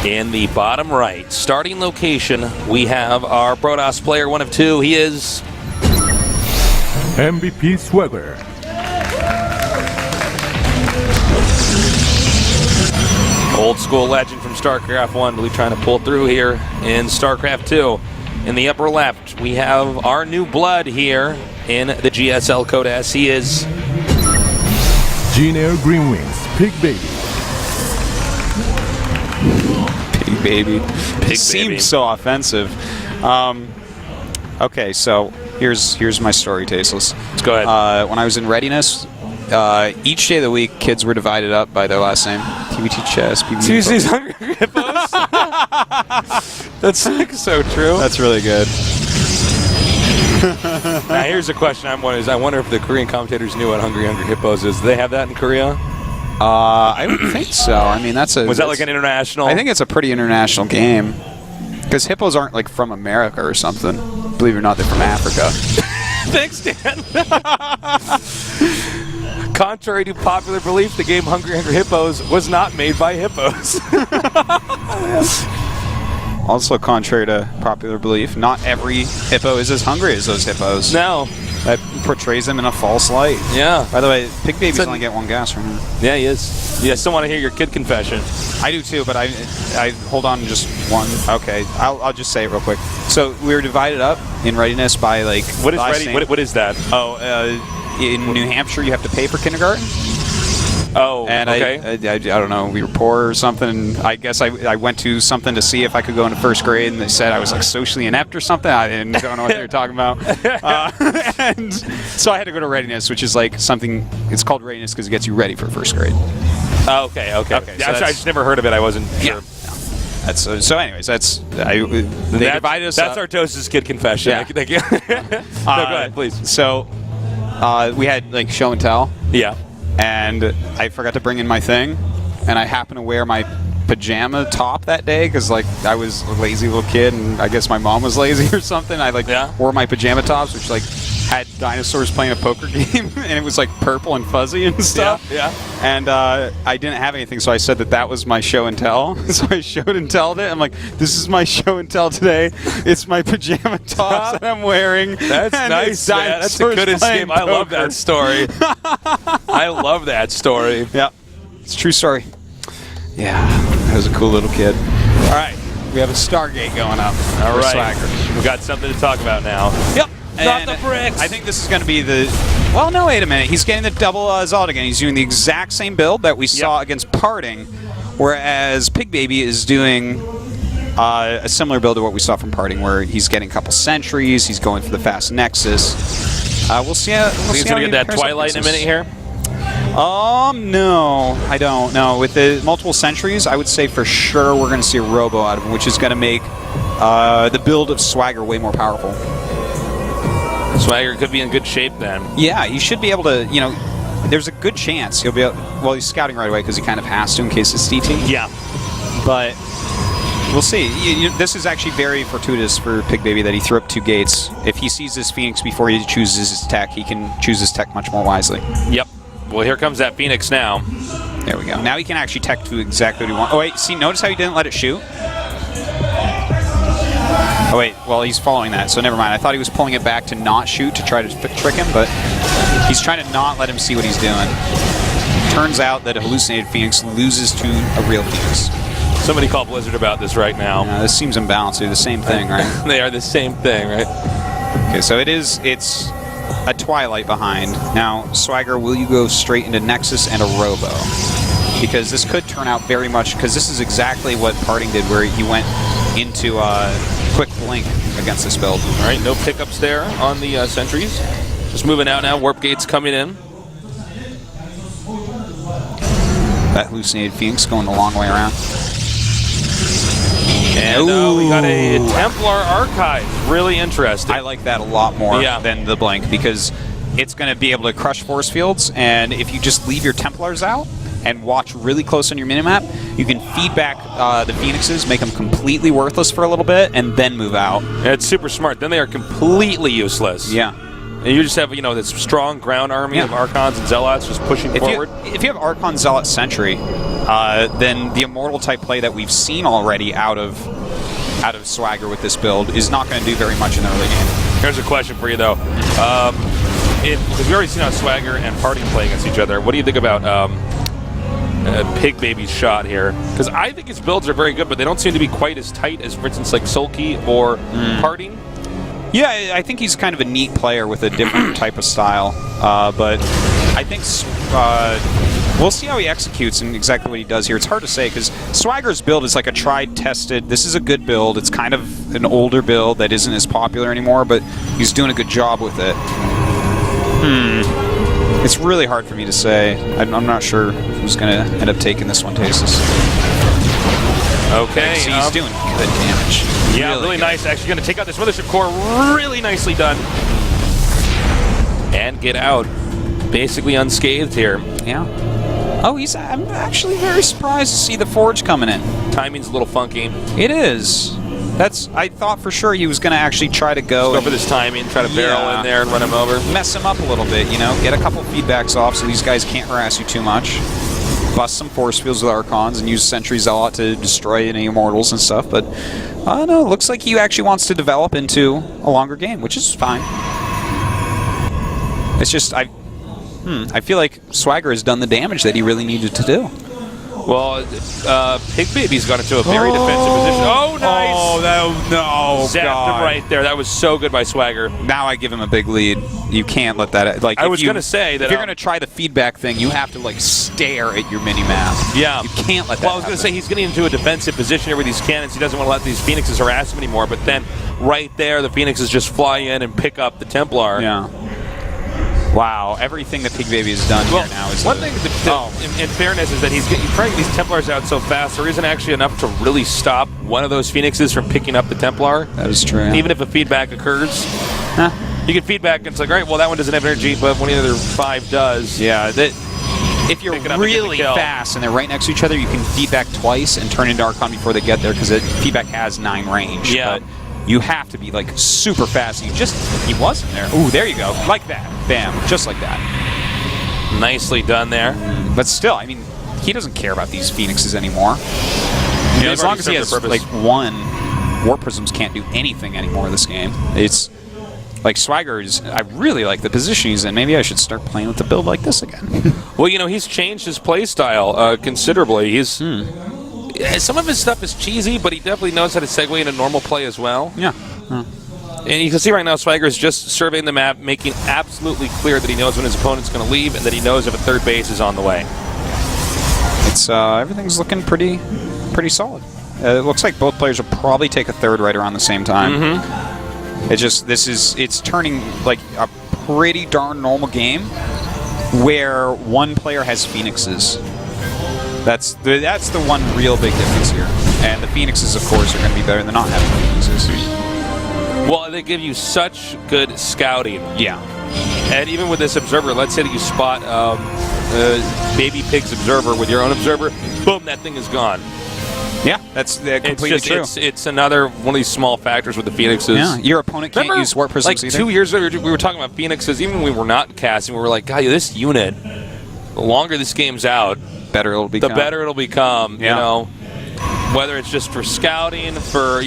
In the bottom right, starting location, we have our Protoss player, 1 of 2. He is MVP Swagger. old school legend from Starcraft 1, really trying to pull through here in Starcraft 2. In the upper left, we have our new blood here in the GSL Code S. He is Junior Green Wings, Pigbaby. Pigbaby. Pigbaby. It seems so offensive. Okay, so here's my story, Tasteless. Let's go ahead. When I was in readiness, each day of the week, kids were divided up by their last name. TBT chess, PBT. Tuesday's Hungry Hippos. That's like so true. That's really good. Now here's a question I'm wondering: I wonder if the Korean commentators knew what Hungry Hippos is. Do they have that in Korea? I would think so. I mean, was that like an international? I think it's a pretty international game. Because hippos aren't like from America or something. Believe it or not, they're from Africa. Thanks, Dan. Contrary to popular belief, the game Hungry Hippos was not made by hippos. Also, contrary to popular belief, not every hippo is as hungry as those hippos. No. That portrays them in a false light. Yeah. By the way, Pigbaby's only get 1 gas right now. Yeah, he is. Yeah, I still want to hear your kid confession. I do too, but I hold on just one. Okay, I'll just say it real quick. So we were divided up in readiness by like. What is ready? What is that? Oh, in New Hampshire, you have to pay for kindergarten. Oh, and okay. I don't know, we were poor or something. I guess I went to something to see if I could go into 1st grade, and they said I was like socially inept or something. I don't know what they were talking about. And so I had to go to readiness, which is like something. It's called readiness because it gets you ready for 1st grade. Oh, okay. Yeah, So I just never heard of it. I wasn't sure. Yeah. So anyways, they divided us up. That's Artos's kid confession. Yeah. No, go ahead, please. So we had like show and tell. Yeah. And I forgot to bring in my thing, and I happened to wear my pajama top that day because like I was a lazy little kid, and I guess my mom was lazy or something. I wore my pajama tops, which like had dinosaurs playing a poker game, and it was like purple and fuzzy and stuff. Yeah. And I didn't have anything, so I said that was my show and tell. So I showed and telled it. I'm like, this is my show and tell today. It's my pajama tops that I'm wearing. That's nice, man. That's the goodest game. I love that story. I love that story. Yeah, it's a true story. Yeah, that was a cool little kid. All right, we have a Stargate going up. All right, Swagger. We've got something to talk about now. Yep. Drop the bricks. I think this is going to be the... Well, no, wait a minute. He's getting the double Zod again. He's doing the exact same build that we saw against Parting, whereas Pigbaby is doing a similar build to what we saw from Parting, where he's getting a couple sentries, he's going for the fast Nexus. We'll see how he's going to get that Twilight in a minute here? No, I don't. No, with the multiple sentries, I would say for sure we're going to see a Robo out of him, which is going to make the build of Swagger way more powerful. Swagger could be in good shape then. Yeah, you should be able to, there's a good chance he'll be able, well, he's scouting right away because he kind of has to in case it's DT. Yeah. But we'll see. This is actually very fortuitous for Pigbaby that he threw up 2 gates. If he sees this Phoenix before he chooses his tech, he can choose his tech much more wisely. Yep. Well, here comes that Phoenix now. There we go. Now he can actually tech to exactly what he wants. Oh, wait. See, notice how he didn't let it shoot? Oh, wait. Well, he's following that, so never mind. I thought he was pulling it back to not shoot to try to trick him, but he's trying to not let him see what he's doing. Turns out that a hallucinated Phoenix loses to a real Phoenix. Somebody call Blizzard about this right now. Yeah, this seems imbalanced. They're the same thing, right? They are the same thing, right? Okay, so it's a Twilight behind. Now, Swagger, will you go straight into Nexus and a Robo? Because this could turn out very much, because this is exactly what Parting did, where he went into quick blink against this build. All right, no pickups there on the sentries. Just moving out now. Warp gates coming in. That hallucinated Phoenix going the long way around. And we got a Templar Archive. Really interesting. I like that a lot more than the blink, because it's going to be able to crush force fields, and if you just leave your Templars out and watch really close on your minimap, you can feed back the Phoenixes, make them completely worthless for a little bit, and then move out. It's super smart. Then they are completely useless. Yeah. And you just have, you know, this strong ground army of Archons and Zealots just pushing forward. If you have Archon, Zealot, Sentry, then the Immortal type play that we've seen already out of Swagger with this build is not going to do very much in the early game. Here's a question for you, though. Because we've already seen how Swagger and Party play against each other. What do you think about Pigbaby's shot here? Because I think his builds are very good, but they don't seem to be quite as tight as, for instance, like Sulky or Party. Yeah, I think he's kind of a neat player with a different type of style. But I think we'll see how he executes and exactly what he does here. It's hard to say because Swagger's build is like a tried, tested. This is a good build. It's kind of an older build that isn't as popular anymore, but he's doing a good job with it. It's really hard for me to say. I'm not sure who's going to end up taking this one, Tasis. Okay. So he's doing good damage. Yeah, really nice. Actually going to take out this Mothership Core. Really nicely done. And get out. Basically unscathed here. Yeah. Oh, I'm actually very surprised to see the Forge coming in. Timing's a little funky. It is. I thought for sure he was going to actually try to go for this timing, try to barrel in there and run him over. Mess him up a little bit, you know, get a couple feedbacks off so these guys can't harass you too much. Bust some force fields with Archons and use Sentry Zealot to destroy any Immortals and stuff, but I don't know, looks like he actually wants to develop into a longer game, which is fine. It's just, I feel like Swagger has done the damage that he really needed to do. Well, Pigbaby's gone into a very defensive position. Oh, nice! Oh, no, Zapped him right there. That was so good by Swagger. Now I give him a big lead. You can't let that... Like, I was going to say that... If you're going to try the feedback thing, you have to, like, stare at your mini-map. Yeah. You can't let that Well, I was going to say, he's getting into a defensive position here with these cannons. He doesn't want to let these Phoenixes harass him anymore, but then right there, the Phoenixes just fly in and pick up the Templar. Yeah. Wow, everything that Pigbaby has done here now is... One thing, in fairness, is that he's trying to get these Templars out so fast, there isn't actually enough to really stop one of those Phoenixes from picking up the Templar. That is true. Yeah. Even if a feedback occurs. Huh. You can feedback, and it's like, all right, well, that one doesn't have energy, but one of the other 5 does. Yeah, if you're really fast and they're right next to each other, you can feedback twice and turn into Archon before they get there, because feedback has 9 range. Yeah. But you have to be, like, super fast. He wasn't there. Ooh, there you go. Like that. Bam. Just like that. Nicely done there. But still, I mean, he doesn't care about these Phoenixes anymore. You know, as long as he has, like, 1, War Prisms can't do anything anymore this game. It's, like, Swagger's... I really like the position he's in. Maybe I should start playing with the build like this again. Well, you know, he's changed his play style considerably. He's... Some of his stuff is cheesy, but he definitely knows how to segue into normal play as well. Yeah. And you can see right now Swagger is just surveying the map, making absolutely clear that he knows when his opponent's going to leave and that he knows if a third base is on the way. It's everything's looking pretty solid. It looks like both players will probably take a third right around the same time. It's turning like a pretty darn normal game where one player has Phoenixes. That's the one real big difference here. And the Phoenixes, of course, are going to be better than not having Phoenixes. Well, they give you such good scouting. Yeah. And even with this observer, let's say that you spot Baby Pig's observer with your own observer, boom, that thing is gone. Yeah, that's completely true. It's another one of these small factors with the Phoenixes. Yeah, your opponent can't use Warp Prisms like either. 2 years ago, we were talking about Phoenixes. Even when we were not casting, we were like, God, this unit, the longer this game's out, the better it'll become. You know, whether it's just for scouting, for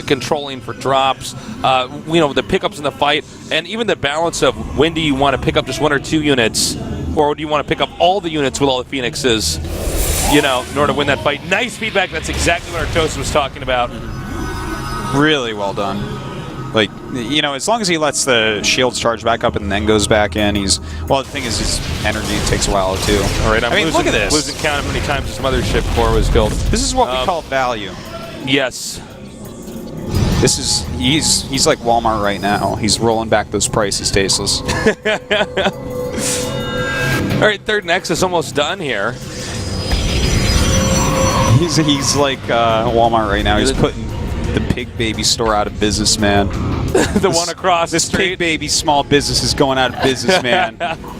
controlling for drops, the pickups in the fight, and even the balance of when do you want to pick up just 1 or 2 units, or do you want to pick up all the units with all the Phoenixes, in order to win that fight. Nice feedback. That's exactly what Artosis was talking about. Really well done. Like, as long as he lets the shields charge back up and then goes back in, the thing is, his energy takes a while, too. All right, look at this. Losing count of how many times this Mothership Core was killed. This is what we call value. Yes. He's like Walmart right now. He's rolling back those prices, Tasteless. All right, third Nexus almost done here. He's like Walmart right now. He's putting the Pigbaby store out of business, man. One across the street. This Pigbaby small business is going out of business, man.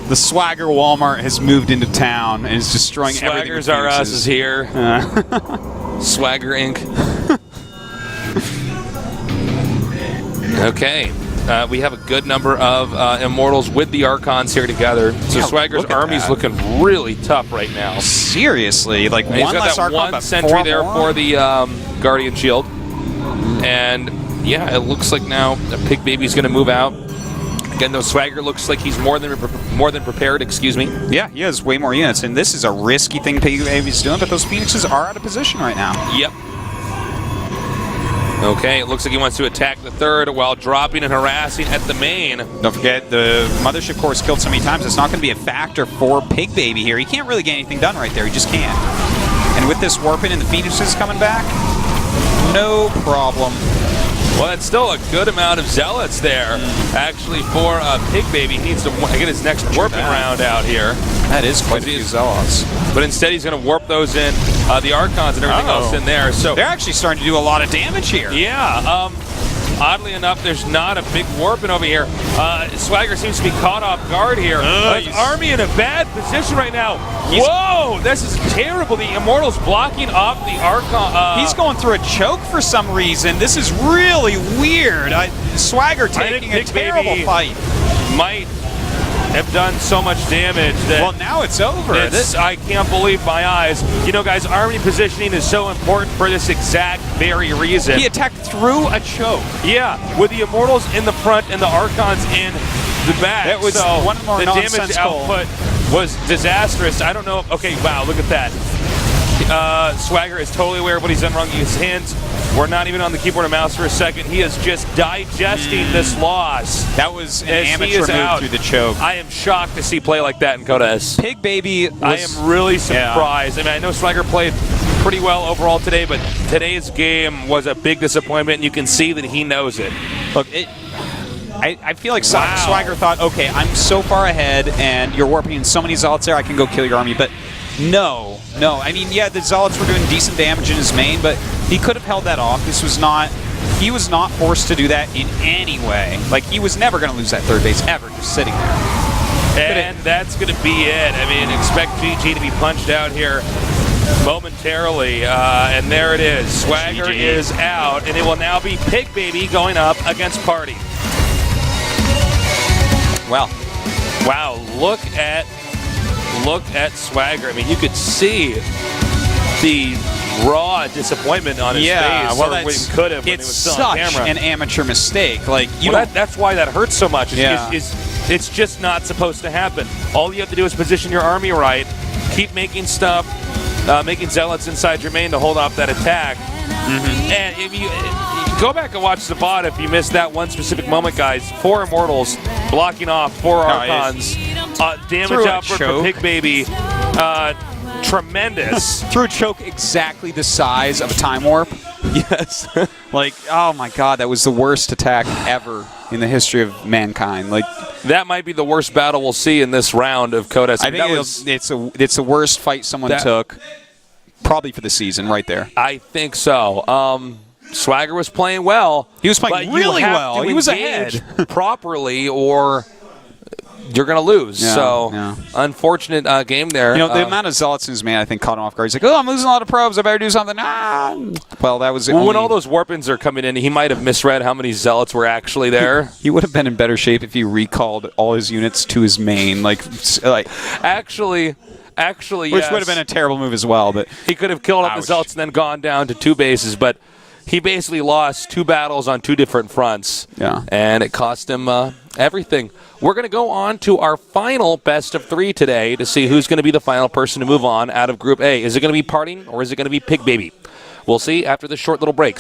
The Swagger Walmart has moved into town and is destroying everything. Swaggers R Us is here. Swagger Inc. Okay. We have a good number of Immortals with the Archons here together. So Yeah, Swagger's look at army's that. looking really tough right now. Seriously, like And he's one got less that Archon, one but sentry 4 there more. for the Guardian Shield. And yeah, it looks like now Pigbaby's going to move out. Again, though, Swagger looks like he's more than prepared. Excuse me. Yeah, he has way more units, and this is a risky thing Pigbaby's doing, but those Phoenixes are out of position right now. Yep. Okay, it looks like he wants to attack the third while dropping and harassing at the main. Don't forget, the Mothership Core's killed so many times, it's not going to be a factor for Pigbaby here. He can't really get anything done right there. He just can't. And with this warping and the Phoenixes coming back, no problem. Well, it's still a good amount of Zealots there, actually, for Pigbaby. He needs to get his next warping round out here. That is quite a few Zealots. But instead, he's going to warp those in, the Archons and everything else in there. So they're actually starting to do a lot of damage here. yeah, oddly enough, there's not a big warping over here. Swagger seems to be caught off guard here. His army in a bad position right now. Whoa, this is terrible. The Immortals blocking off the Archon. He's going through a choke for some reason. This is really weird. Swagger taking a terrible fight. Might have done so much damage that Well, now it's over. I can't believe my eyes. You know, guys, army positioning is so important for this exact very reason. He attacked through a choke. Yeah, with the Immortals in the front and the Archons in the back. That was so one more the damage nonsensical. output was disastrous. I don't know. Okay, wow, look at that. Swagger is totally aware of what he's done wrong. His hands were not even on the keyboard and mouse for a second. He is just digesting this loss. That was an As he amateur is move out. through the choke. I am shocked to see play like that in Coda S. Pigbaby I am really surprised. I mean, I know Swagger played pretty well overall today, but today's game was a big disappointment, and you can see that he knows it. Look, I feel like Swagger thought, okay, I'm so far ahead, and you're warping in so many Zealots there, I can go kill your army. But no. I mean, yeah, the Zealots were doing decent damage in his main, but he could have held that off. He was not forced to do that in any way. Like, he was never going to lose that third base ever, just sitting there. And that's going to be it. I mean, expect GG to be punched out here momentarily. And there it is. Swagger GG. is out, and it will now be Pigbaby going up against Party. Well, wow, look at Swagger. I mean, you could see the raw disappointment on his face. well, or he could have when he was it's still on such camera. an amateur mistake. Like, That's why that hurts so much. Yeah. It's just not supposed to happen. All you have to do is position your army right, keep making stuff, making Zealots inside your main to hold off that attack. And if you go back and watch the VOD if you missed that one specific moment, guys. 4 Immortals blocking off 4 Archons. Damage output for Pigbaby. Tremendous. Through a choke exactly the size of a time warp. Yes. Like, oh my god, that was the worst attack ever in the history of mankind. Like, that might be the worst battle we'll see in this round of Coda. I think it's the worst fight someone took, probably for the season, right there. I think so. Swagger was playing well. He was playing really well. He was ahead properly, or you're going to lose. Unfortunate game there. You know, the amount of Zealots in his man, I think, caught him off guard. He's like, oh, I'm losing a lot of probes. I better do something. Well, that was it. When all those warpings are coming in, he might have misread how many Zealots were actually there. He would have been in better shape if he recalled all his units to his main. Actually, which yes. would have been a terrible move as well. But he could have killed up the Zealots and then gone down to 2 bases, but he basically lost 2 battles on 2 different fronts. Yeah. And it cost him everything. We're going to go on to our final best of 3 today to see who's going to be the final person to move on out of Group A. Is it going to be Parting or is it going to be Pigbaby? We'll see after this short little break.